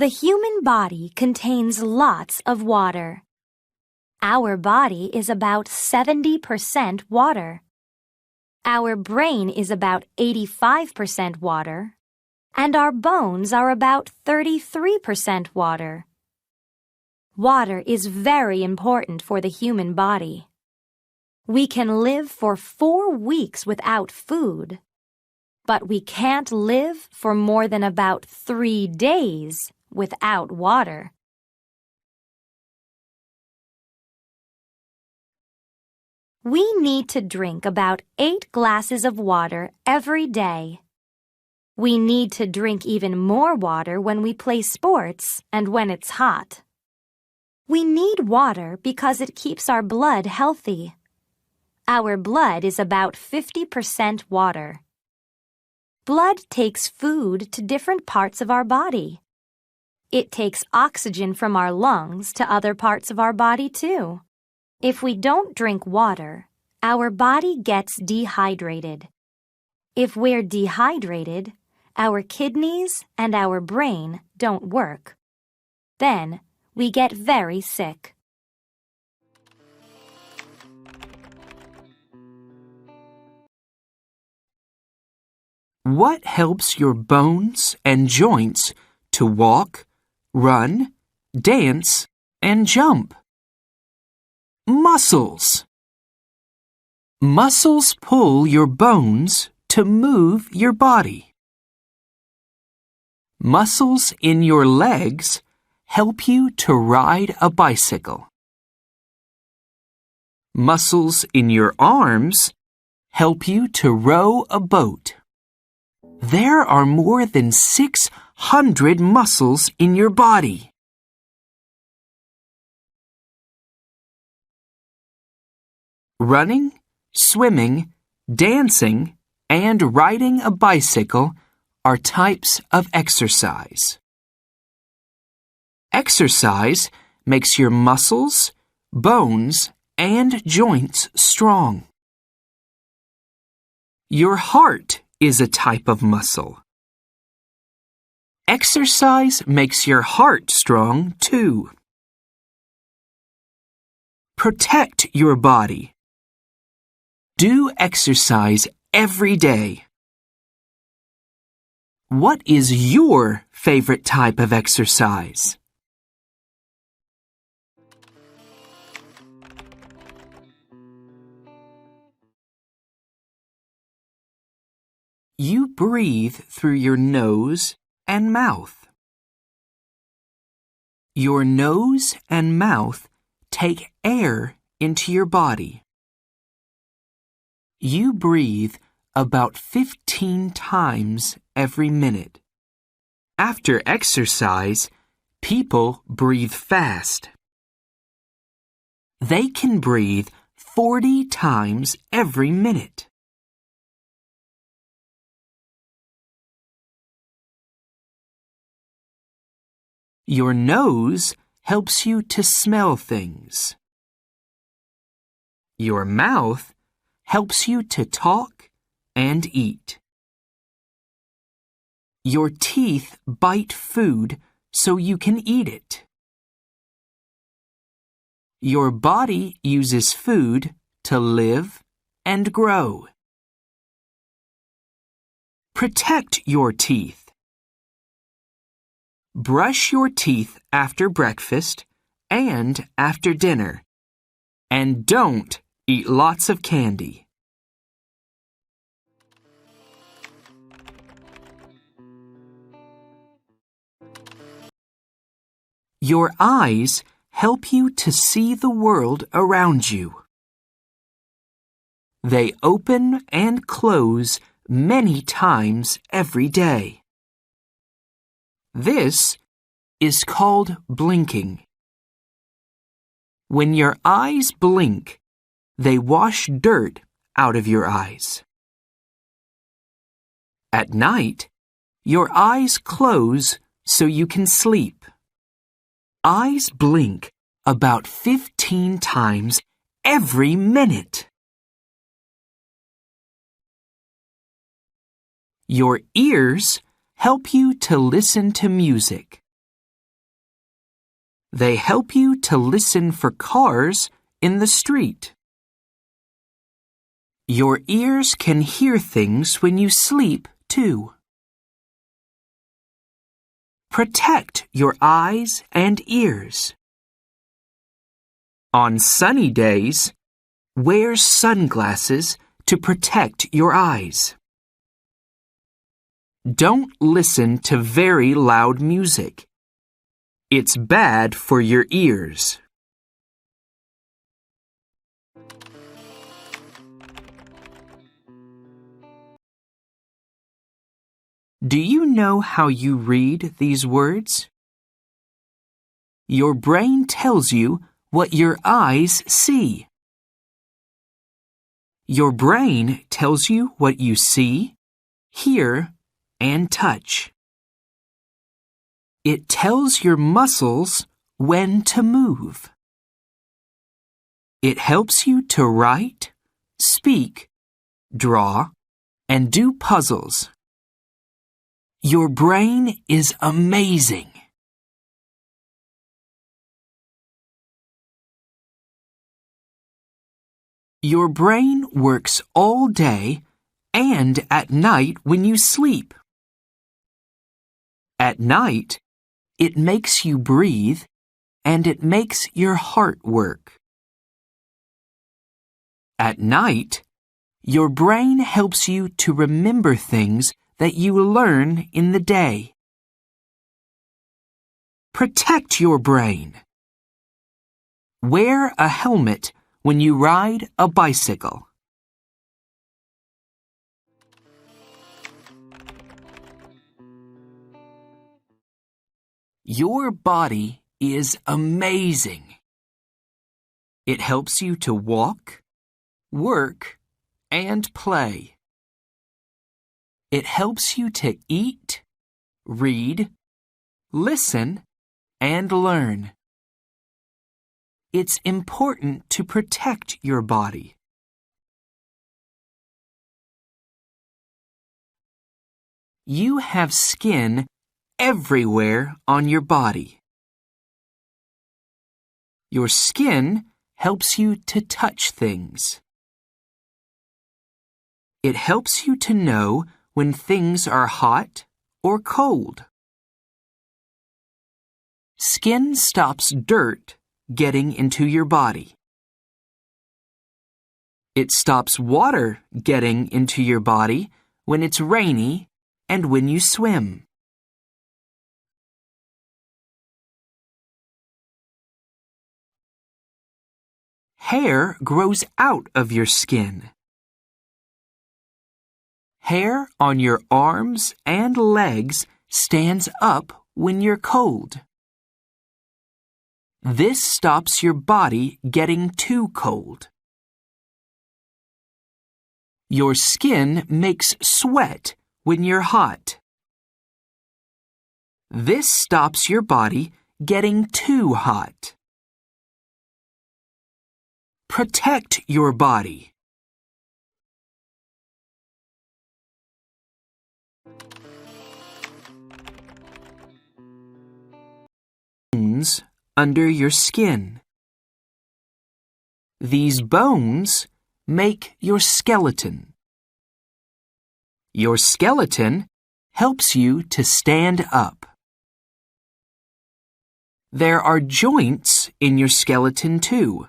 The human body contains lots of water. Our body is about 70% water. Our brain is about 85% water, and our bones are about 33% water. Water is very important for the human body. We can live for 4 weeks without food, but we can't live for more than about 3 days without water. We need to drink about 8 glasses of water every day. We need to drink even more water when we play sports and when it's hot. We need water because it keeps our blood healthy. Our blood is about 50% water. Blood takes food to different parts of our body. It takes oxygen from our lungs to other parts of our body too. If we don't drink water, our body gets dehydrated. If we're dehydrated, our kidneys and our brain don't work. Then we get very sick. What helps your bones and joints to walk, run, dance, and jump? Muscles. Muscles pull your bones to move your body. Muscles in your legs help you to ride a bicycle. Muscles in your arms help you to row a boat. There are more than 600 muscles in your body. Running, swimming, dancing, and riding a bicycle are types of exercise. Exercise makes your muscles, bones, and joints strong. Your heart is a type of muscle. Exercise makes your heart strong too. Protect your body. Do exercise every day. What is your favorite type of exercise? You breathe through your nose and mouth. Your nose and mouth take air into your body. You breathe about 15 times every minute. After exercise, people breathe fast. They can breathe 40 times every minute. Your nose helps you to smell things. Your mouth helps you to talk and eat. Your teeth bite food so you can eat it. Your body uses food to live and grow. Protect your teeth. Brush your teeth after breakfast and after dinner. And don't eat lots of candy. Your eyes help you to see the world around you. They open and close many times every day. This is called blinking. When your eyes blink, they wash dirt out of your eyes. At night, your eyes close so you can sleep. Eyes blink about 15 times every minute. Your ears help you to listen to music. They help you to listen for cars in the street. Your ears can hear things when you sleep, too. Protect your eyes and ears. On sunny days, wear sunglasses to protect your eyes. Don't listen to very loud music. It's bad for your ears. Do you know how you read these words? Your brain tells you what your eyes see. Your brain tells you what you see, hear, and touch. It tells your muscles when to move. It helps you to write, speak, draw, and do puzzles. Your brain is amazing. Your brain works all day and at night when you sleep. At night, it makes you breathe and it makes your heart work. At night, your brain helps you to remember things that you learn in the day. Protect your brain. Wear a helmet when you ride a bicycle. Your body is amazing. It helps you to walk, work, and play. It helps you to eat, read, listen, and learn. It's important to protect your body. You have skin everywhere on your body. Your skin helps you to touch things. It helps you to know when things are hot or cold. Skin stops dirt getting into your body. It stops water getting into your body when it's rainy and when you swim. Hair grows out of your skin. Hair on your arms and legs stands up when you're cold. This stops your body getting too cold. Your skin makes sweat when you're hot. This stops your body getting too hot. Protect your body. Bones under your skin. These bones make your skeleton. Your skeleton helps you to stand up. There are joints in your skeleton too.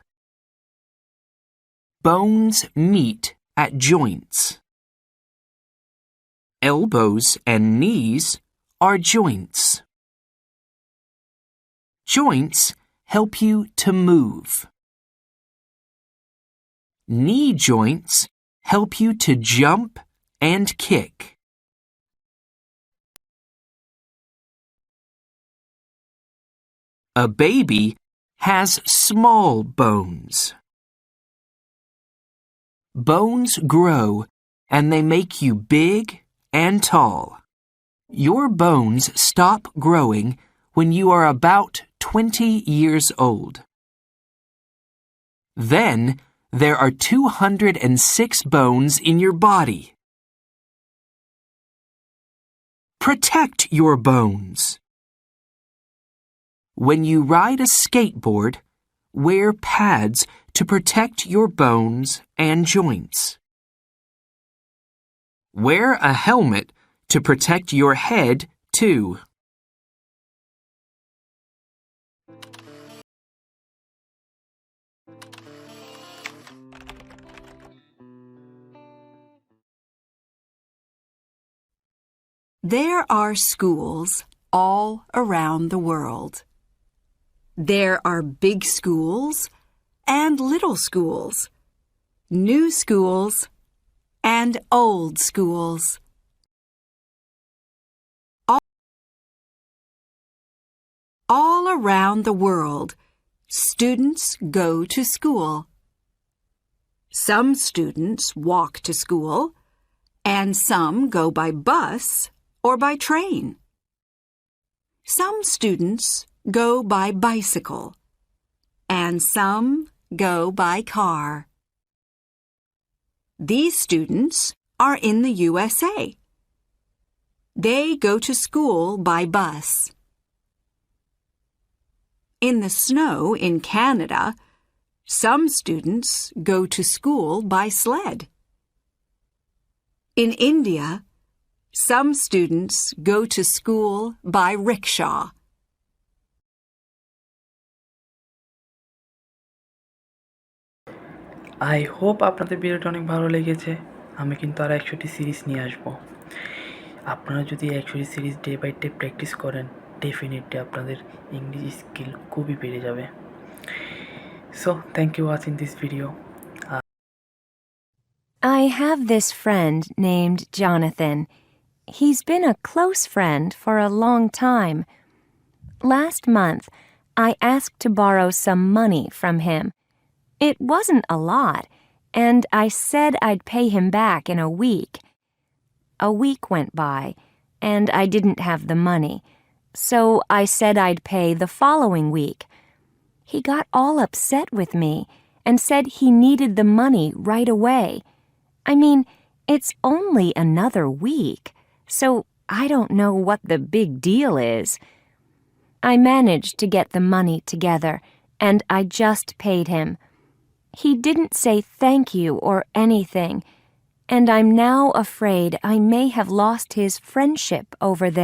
Bones meet at joints. Elbows and knees are joints. Joints help you to move. Knee joints help you to jump and kick. A baby has small bones. Bones grow and they make you big and tall. Your bones stop growing when you are about 20 years old. Then there are 206 bones in your body. Protect your bones. When you ride a skateboard, wear pads to protect your bones and joints. Wear a helmet to protect your head, too. There are schools all around the world. There are big schools and little schools, new schools and old schools. All around the world, students go to school. Some students walk to school, and some go by bus or by train. Some students go by bicycle, and some go by car. These students are in the USA. They go to school by bus. In the snow in Canada, some students go to school by sled. In India, some students go to school by rickshaw. I hope আপনাদের ভিডিওটা অনেক ভালো লেগেছে। আমি কিন্তু আর 100টি series নিয়ে আসব। আপনারা যদি 100টি series day by day practice করেন, ডেফিনেটলি আপনাদের ইংলিশ স্কিল খুবই বেড়ে যাবে। So, thank you for watching this video. I have this friend named Jonathan. He's been a close friend for a long time. Last month, I asked to borrow some money from him. It wasn't a lot, and I said I'd pay him back in a week. A week went by, and I didn't have the money, so I said I'd pay the following week. He got all upset with me and said he needed the money right away. I mean, it's only another week, so I don't know what the big deal is. I managed to get the money together, and I just paid him. He didn't say thank you or anything, and I'm now afraid I may have lost his friendship over this.